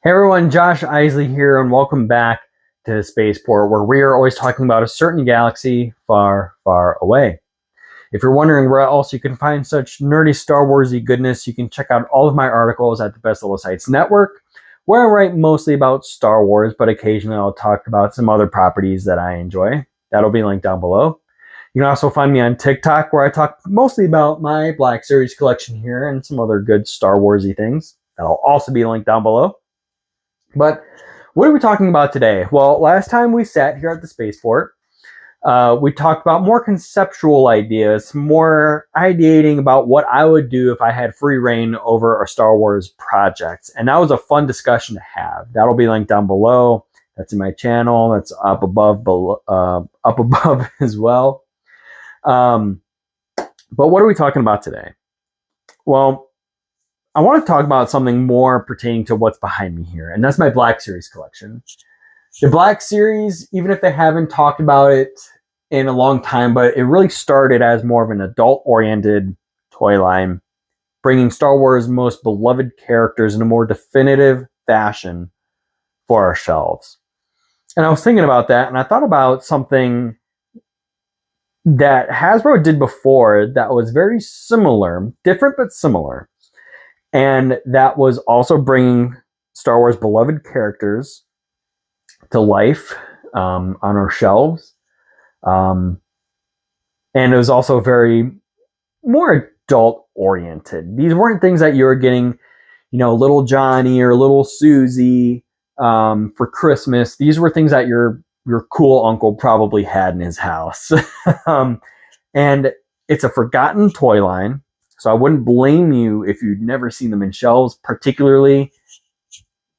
Hey everyone, Josh Isley here, and welcome back to Spaceport, where we are always talking about a certain galaxy far, far away. If you're wondering where else you can find such nerdy Star Warsy goodness, you can check out all of my articles at the Best Little Sites Network, where I write mostly about Star Wars, but occasionally I'll talk about some other properties that I enjoy. That'll be linked down below. You can also find me on TikTok, where I talk mostly about my Black Series collection here and some other good Star Warsy things. That'll also be linked down below. But what are we talking about today? Well, last time we sat here at the Spaceport, we talked about more conceptual ideas, more ideating about what I would do if I had free reign over a Star Wars project. And that was a fun discussion to have. That'll be linked down below. That's in my channel. That's up above as well. But what are we talking about today? Well, I want to talk about something more pertaining to what's behind me here, and that's my Black Series collection. The Black Series, even if they haven't talked about it in a long time, but it really started as more of an adult-oriented toy line, bringing Star Wars' most beloved characters in a more definitive fashion for our shelves. And I was thinking about that, and I thought about something that Hasbro did before that was very similar, different but similar. And that was also bringing Star Wars beloved characters to life on our shelves. And it was also very more adult oriented. These weren't things that you were getting, little Johnny or little Susie for Christmas. These were things that your cool uncle probably had in his house. And it's a forgotten toy line. So I wouldn't blame you if you'd never seen them in shelves, particularly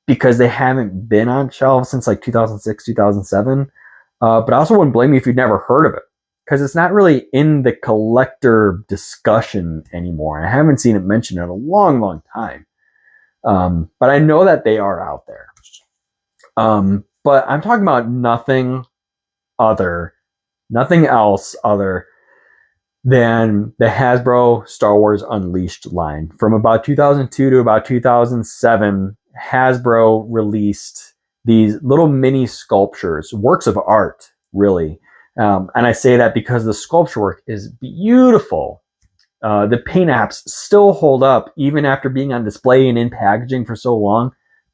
because they haven't been on shelves since like 2006, 2007. But I also wouldn't blame you if you'd never heard of it, because it's not really in the collector discussion anymore. I haven't seen it mentioned in a long, long time. But I know that they are out there. But I'm talking about nothing else other than the Hasbro Star Wars Unleashed line. From about 2002 to about 2007, Hasbro released these little mini sculptures, works of art, really. And I say that because the sculpture work is beautiful. The paint apps still hold up, even after being on display and in packaging for so long.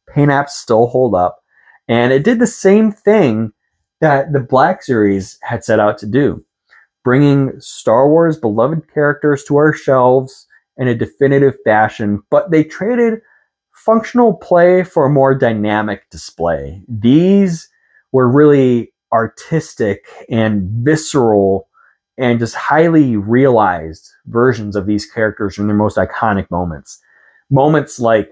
Paint apps still hold up. And it did the same thing that the Black Series had set out to do, bringing Star Wars beloved characters to our shelves in a definitive fashion, but they traded functional play for a more dynamic display. These were really artistic and visceral and just highly realized versions of these characters in their most iconic moments. Moments like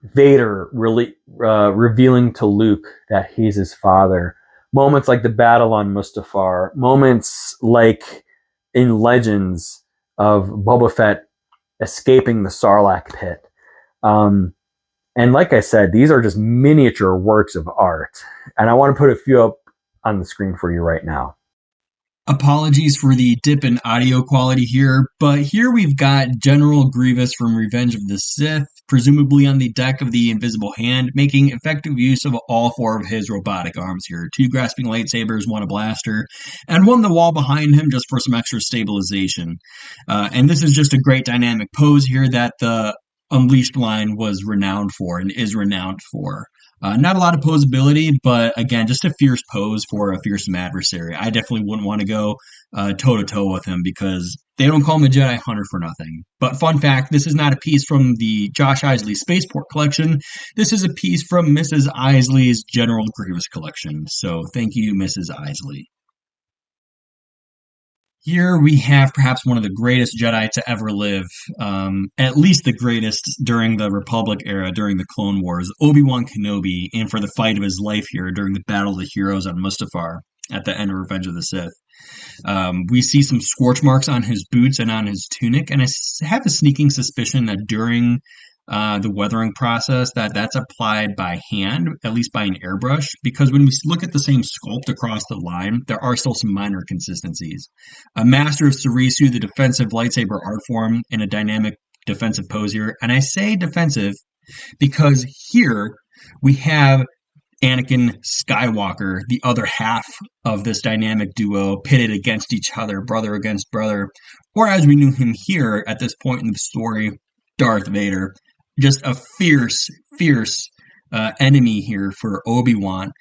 Vader really revealing to Luke that he's his father. Moments like the battle on Mustafar. Moments like in Legends of Boba Fett escaping the Sarlacc pit. And like I said, these are just miniature works of art. And I want to put a few up on the screen for you right now. Apologies for the dip in audio quality here, but here we've got General Grievous from Revenge of the Sith, presumably on the deck of the Invisible Hand, making effective use of all four of his robotic arms here. 2 grasping lightsabers, 1 a blaster, and 1 the wall behind him just for some extra stabilization. And this is just a great dynamic pose here that the Unleashed line was renowned for and is renowned for. Not a lot of posability, but again, just a fierce pose for a fearsome adversary. I definitely wouldn't want to go toe-to-toe with him because they don't call him a Jedi Hunter for nothing. But fun fact, this is not a piece from the Josh Isley Spaceport collection. This is a piece from Mrs. Isley's General Grievous collection. So thank you, Mrs. Isley. Here we have perhaps one of the greatest Jedi to ever live, at least the greatest during the Republic era, during the Clone Wars, Obi-Wan Kenobi, and for the fight of his life here during the Battle of the Heroes on Mustafar at the end of Revenge of the Sith. We see some scorch marks on his boots and on his tunic, and I have a sneaking suspicion that during the weathering process that's applied by hand, at least by an airbrush, because when we look at the same sculpt across the line, there are still some minor consistencies. A master of Sarisu, the defensive lightsaber art form, in a dynamic defensive pose here, and I say defensive because here We have Anakin Skywalker, the other half of this dynamic duo, pitted against each other, brother against brother, or as we knew him here at this point in the story, Darth Vader. Just a fierce enemy here for Obi-Wan.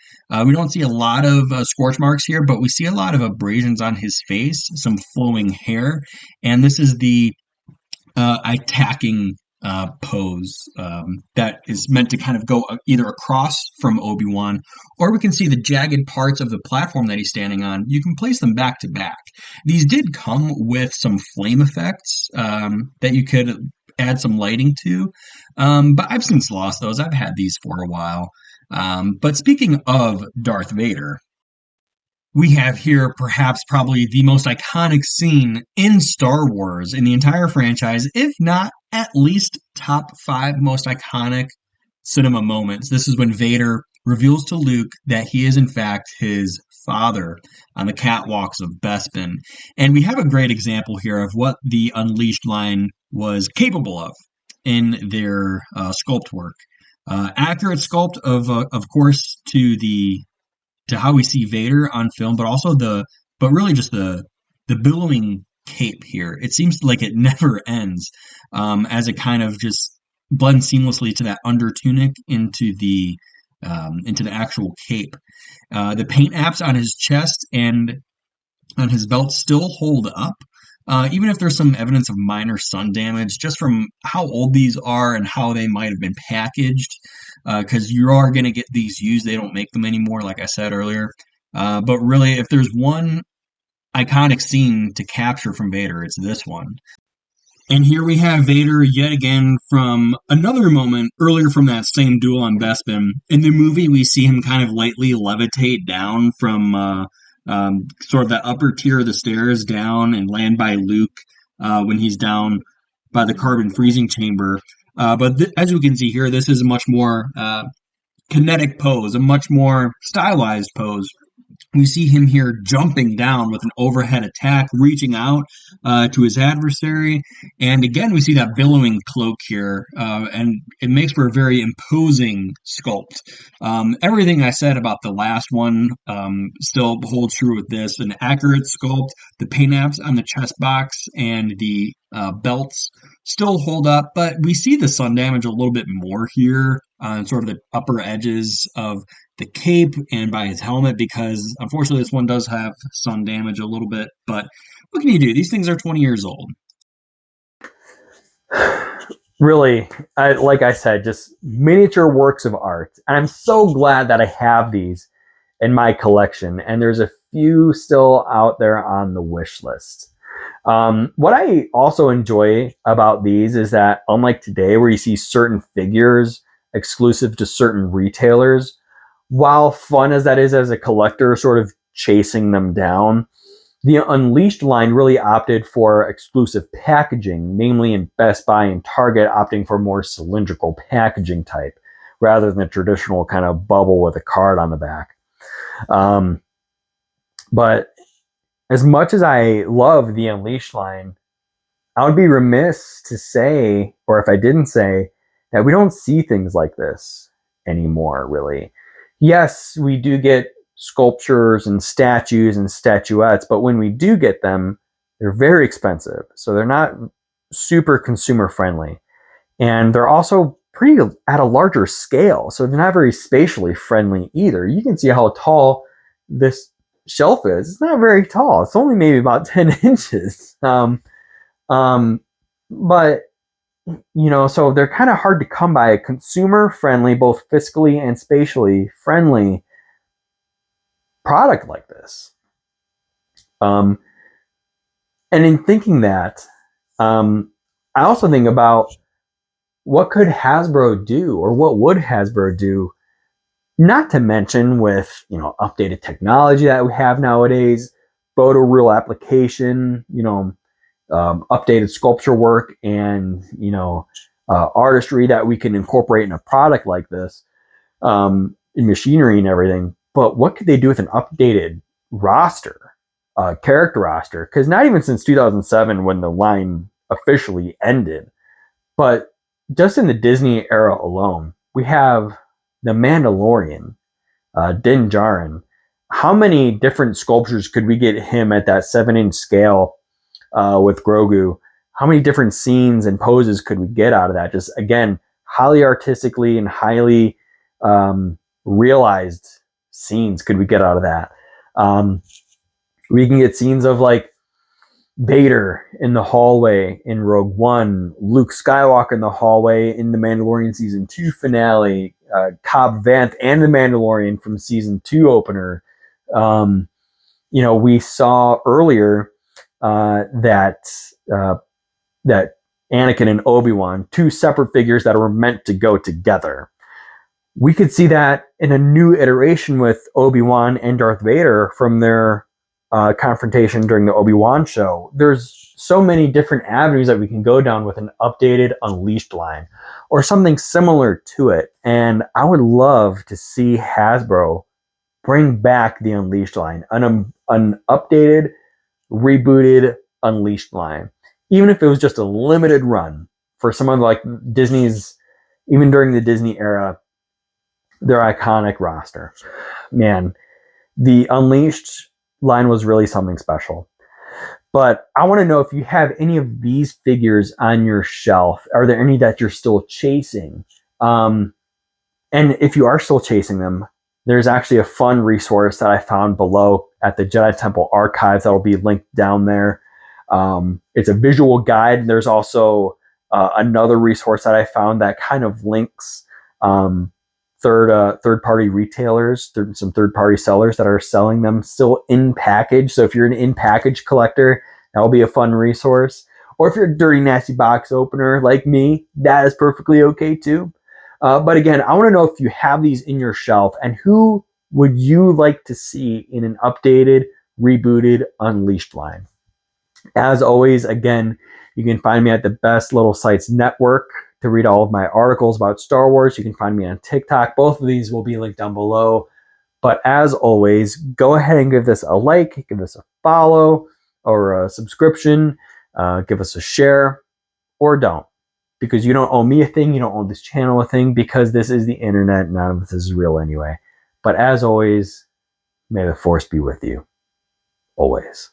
We don't see a lot of scorch marks here, but we see a lot of abrasions on his face, some flowing hair, and this is the attacking pose that is meant to kind of go either across from Obi-Wan, or we can see the jagged parts of the platform that he's standing on. You can place them back to back. These did come with some flame effects that you could add some lighting to, but I've since lost those. I've had these for a while. But speaking of Darth Vader, we have here perhaps probably the most iconic scene in Star Wars in the entire franchise, if not at least top 5 most iconic cinema moments. This is when Vader reveals to Luke that he is in fact his father on the catwalks of Bespin. And we have a great example here of what the Unleashed line was capable of in their sculpt work. Accurate sculpt of course, to how we see Vader on film, but also really just the billowing cape here. It seems like it never ends, as it kind of just blends seamlessly to that under tunic into the actual cape. The paint apps on his chest and on his belt still hold up, even if there's some evidence of minor sun damage, just from how old these are and how they might have been packaged. Because you are going to get these used. They don't make them anymore, like I said earlier. But really, if there's one iconic scene to capture from Vader, it's this one. And here we have Vader yet again from another moment earlier from that same duel on Bespin. In the movie, we see him kind of lightly levitate down from sort of that upper tier of the stairs down and land by Luke when he's down by the carbon freezing chamber. But as you can see here, this is a much more kinetic pose, a much more stylized pose. We see him here jumping down with an overhead attack, reaching out to his adversary. And again, we see that billowing cloak here, and it makes for a very imposing sculpt. Everything I said about the last one still holds true with this. An accurate sculpt, the paint apps on the chest box and the belts still hold up, but we see the sun damage a little bit more here on sort of the upper edges of the cape and by his helmet, because unfortunately this one does have sun damage a little bit, but what can you do? These things are 20 years old. Really, like I said, just miniature works of art. And I'm so glad that I have these in my collection, and there's a few still out there on the wish list. What I also enjoy about these is that, unlike today where you see certain figures exclusive to certain retailers, while fun as that is as a collector, sort of chasing them down, the Unleashed line really opted for exclusive packaging, namely in Best Buy and Target opting for more cylindrical packaging type, rather than the traditional kind of bubble with a card on the back. But as much as I love the Unleashed line, I would be remiss to say, or if I didn't say, that we don't see things like this anymore, really. Yes, we do get sculptures and statues and statuettes, but when we do get them, they're very expensive. So they're not super consumer friendly. And they're also pretty at a larger scale. So they're not very spatially friendly either. You can see how tall this shelf is. It's not very tall. It's only maybe about 10 inches. But, so they're kind of hard to come by. A consumer friendly, both fiscally and spatially friendly product like this. And in thinking that, I also think about what could Hasbro do, or what would Hasbro do, not to mention with, updated technology that we have nowadays, photoreal application, updated sculpture work and, artistry that we can incorporate in a product like this, in machinery and everything. But what could they do with an updated roster, character roster? Because not even since 2007, when the line officially ended, but just in the Disney era alone, we have the Mandalorian, Din Djarin. How many different sculptures could we get him at that 7-inch scale with Grogu? How many different scenes and poses could we get out of that? Just again, highly artistically and highly realized scenes could we get out of that? We can get scenes of like Vader in the hallway in Rogue One, Luke Skywalker in the hallway in the Mandalorian Season 2 finale, Cobb Vanth and the Mandalorian from Season 2 opener. We saw earlier that Anakin and Obi-Wan, two separate figures that were meant to go together. We could see that in a new iteration with Obi-Wan and Darth Vader from their confrontation during the Obi-Wan show. There's so many different avenues that we can go down with an updated Unleashed line or something similar to it. And I would love to see Hasbro bring back the Unleashed line, an updated, rebooted Unleashed line. Even if it was just a limited run for someone like Disney's, even during the Disney era, their iconic roster. Man, the Unleashed line was really something special. But I want to know if you have any of these figures on your shelf. Are there any that you're still chasing? And if you are still chasing them, there's actually a fun resource that I found below at the Jedi Temple Archives that will be linked down there. It's a visual guide. There's also another resource that I found that kind of links third-party retailers, some third-party sellers that are selling them still in package. So if you're an in-package collector, that will be a fun resource. Or if you're a dirty, nasty box opener like me, that is perfectly okay too. But again, I want to know if you have these in your shelf and who would you like to see in an updated, rebooted, Unleashed line. As always, again, you can find me at the Best Little Sites Network to read all of my articles about Star Wars. You can find me on TikTok. Both of these will be linked down below. But as always, go ahead and give this a like, give this a follow or a subscription, give us a share, or don't. Because you don't owe me a thing, you don't owe this channel a thing, because this is the internet. None of this is real anyway. But as always, may the Force be with you. Always.